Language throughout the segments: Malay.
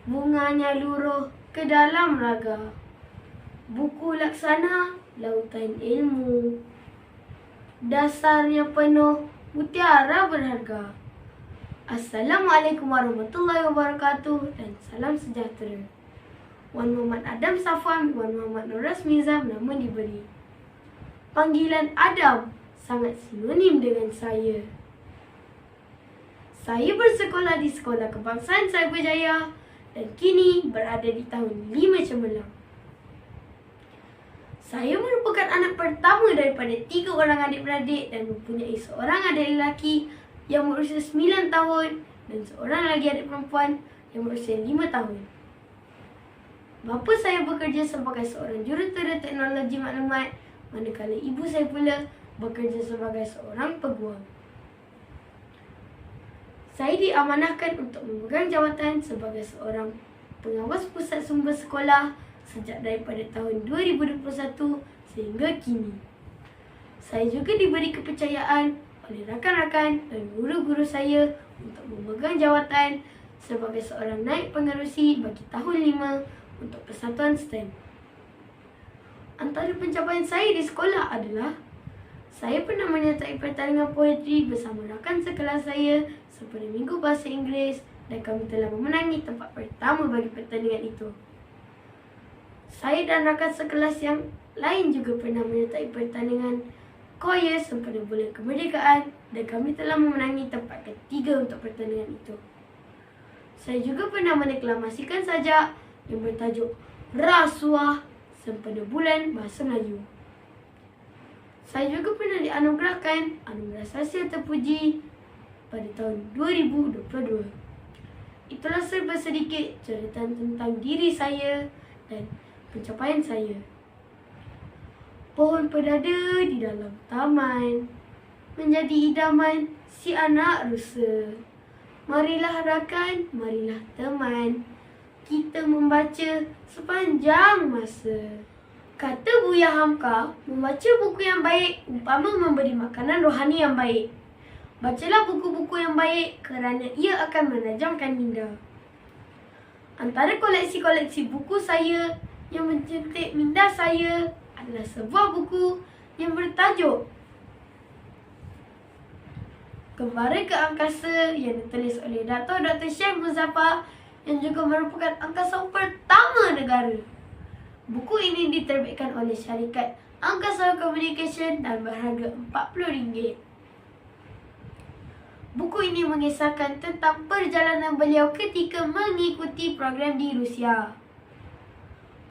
bunganya luruh ke dalam raga. Buku laksana lautan ilmu, dasarnya penuh mutiara berharga. Assalamualaikum warahmatullahi wabarakatuh dan salam sejahtera. Wan Muhammad Adam Safwan, Wan Muhammad Nur Rasmizam nama diberi. Panggilan Adam sangat sinonim dengan saya. Saya bersekolah di Sekolah Kebangsaan Cyberjaya dan kini berada di tahun 5 cemerlang. Saya merupakan anak pertama daripada 3 orang adik-beradik dan mempunyai seorang adik lelaki yang berusia 9 tahun dan seorang lagi adik perempuan yang berusia 5 tahun. Bapa saya bekerja sebagai seorang jurutera teknologi maklumat, manakala ibu saya pula bekerja sebagai seorang peguam. Saya diamanahkan untuk memegang jawatan sebagai seorang pengawas pusat sumber sekolah sejak daripada tahun 2021 sehingga kini. Saya juga diberi kepercayaan oleh rakan-rakan dan guru-guru saya untuk memegang jawatan sebagai seorang naib pengerusi bagi tahun 5 untuk Persatuan STEM. Antara pencapaian saya di sekolah adalah saya pernah menyertai pertandingan poetri bersama rakan sekelas saya seperti Minggu Bahasa Inggeris dan kami telah memenangi tempat pertama bagi pertandingan itu. Saya dan rakan sekelas yang lain juga pernah menyertai pertandingan choir sempena Bulan Kemerdekaan dan kami telah memenangi tempat ketiga untuk pertandingan itu. Saya juga pernah mendeklamasikan sajak yang bertajuk Rasuah sempena Bulan Bahasa Melayu. Saya juga pernah dianugerahkan Anugerah Sasial Terpuji pada tahun 2022. Itulah serba sedikit cerita tentang diri saya dan pencapaian saya. Pohon perdada di dalam taman menjadi idaman si anak rusa. Marilah rakan, marilah teman, kita membaca sepanjang masa. Kata Buya Hamka, membaca buku yang baik umpama memberi makanan rohani yang baik. Bacalah buku-buku yang baik kerana ia akan menajamkan minda. Antara koleksi-koleksi buku saya yang mencetak minda saya adalah sebuah buku yang bertajuk Gembara ke Angkasa yang ditulis oleh Dato' Dr. Syekh Muzaffar yang juga merupakan angkasa pertama negara. Buku ini diterbitkan oleh syarikat Angkasa Communication dan berharga RM40. Buku ini mengisahkan tentang perjalanan beliau ketika mengikuti program di Rusia.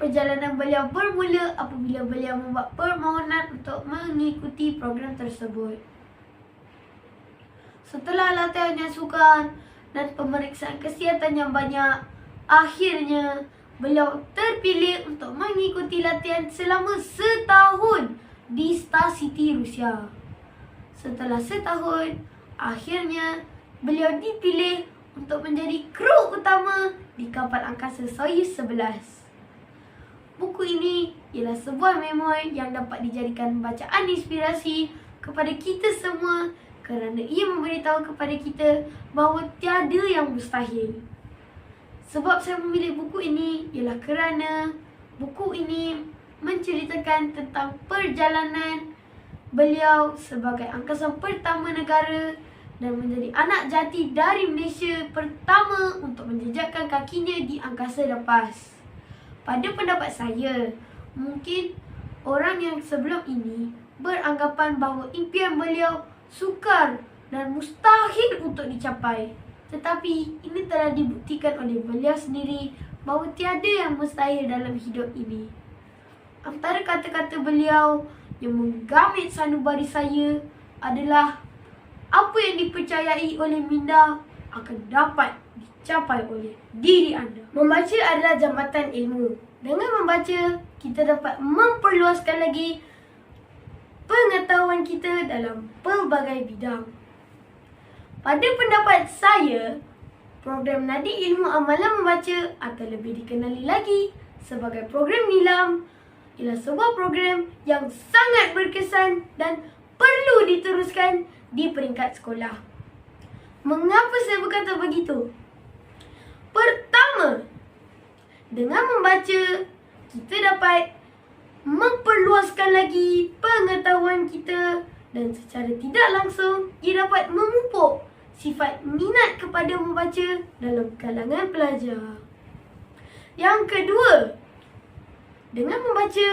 Perjalanan beliau bermula apabila beliau membuat permohonan untuk mengikuti program tersebut. Setelah latihan yang sukar dan pemeriksaan kesihatan yang banyak, akhirnya beliau terpilih untuk mengikuti latihan selama setahun di Star City, Rusia. Setelah setahun, akhirnya beliau dipilih untuk menjadi kru utama di kapal angkasa Soyuz 11. Buku ini ialah sebuah memori yang dapat dijadikan bacaan inspirasi kepada kita semua kerana ia memberitahu kepada kita bahawa tiada yang mustahil. Sebab saya memilih buku ini ialah kerana buku ini menceritakan tentang perjalanan beliau sebagai angkasa pertama negara dan menjadi anak jati dari Malaysia pertama untuk menjejakkan kakinya di angkasa lepas. Pada pendapat saya, mungkin orang yang sebelum ini beranggapan bahawa impian beliau sukar dan mustahil untuk dicapai. Tetapi ini telah dibuktikan oleh beliau sendiri bahawa tiada yang mustahil dalam hidup ini. Antara kata-kata beliau yang menggamit sanubari saya adalah apa yang dipercayai oleh minda akan dapat dicapai oleh diri anda. Membaca adalah jambatan ilmu. Dengan membaca, kita dapat memperluaskan lagi pengetahuan kita dalam pelbagai bidang. Pada pendapat saya, program Nadi Ilmu Amalan Membaca atau lebih dikenali lagi sebagai program NILAM ialah sebuah program yang sangat berkesan dan perlu diteruskan di peringkat sekolah. Mengapa saya berkata begitu? Pertama, Dengan membaca, kita dapat memperluaskan lagi pengetahuan kita dan secara tidak langsung ia dapat memupuk sifat minat kepada membaca dalam kalangan pelajar. Yang kedua, dengan membaca,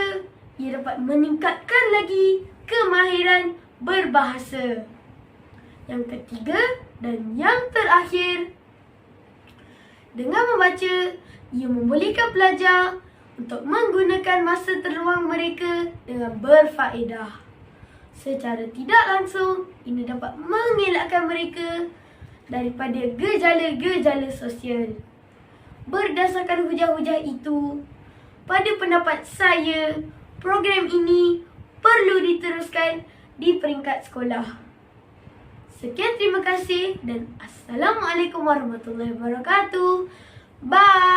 ia dapat meningkatkan lagi kemahiran berbahasa. Yang ketiga dan yang terakhir, dengan membaca, ia membolehkan pelajar untuk menggunakan masa terluang mereka dengan berfaedah. Secara tidak langsung, ini dapat mengelakkan mereka daripada gejala-gejala sosial. Berdasarkan hujah-hujah itu, pada pendapat saya, program ini perlu diteruskan di peringkat sekolah. Sekian, terima kasih dan Assalamualaikum warahmatullahi wabarakatuh. Bye.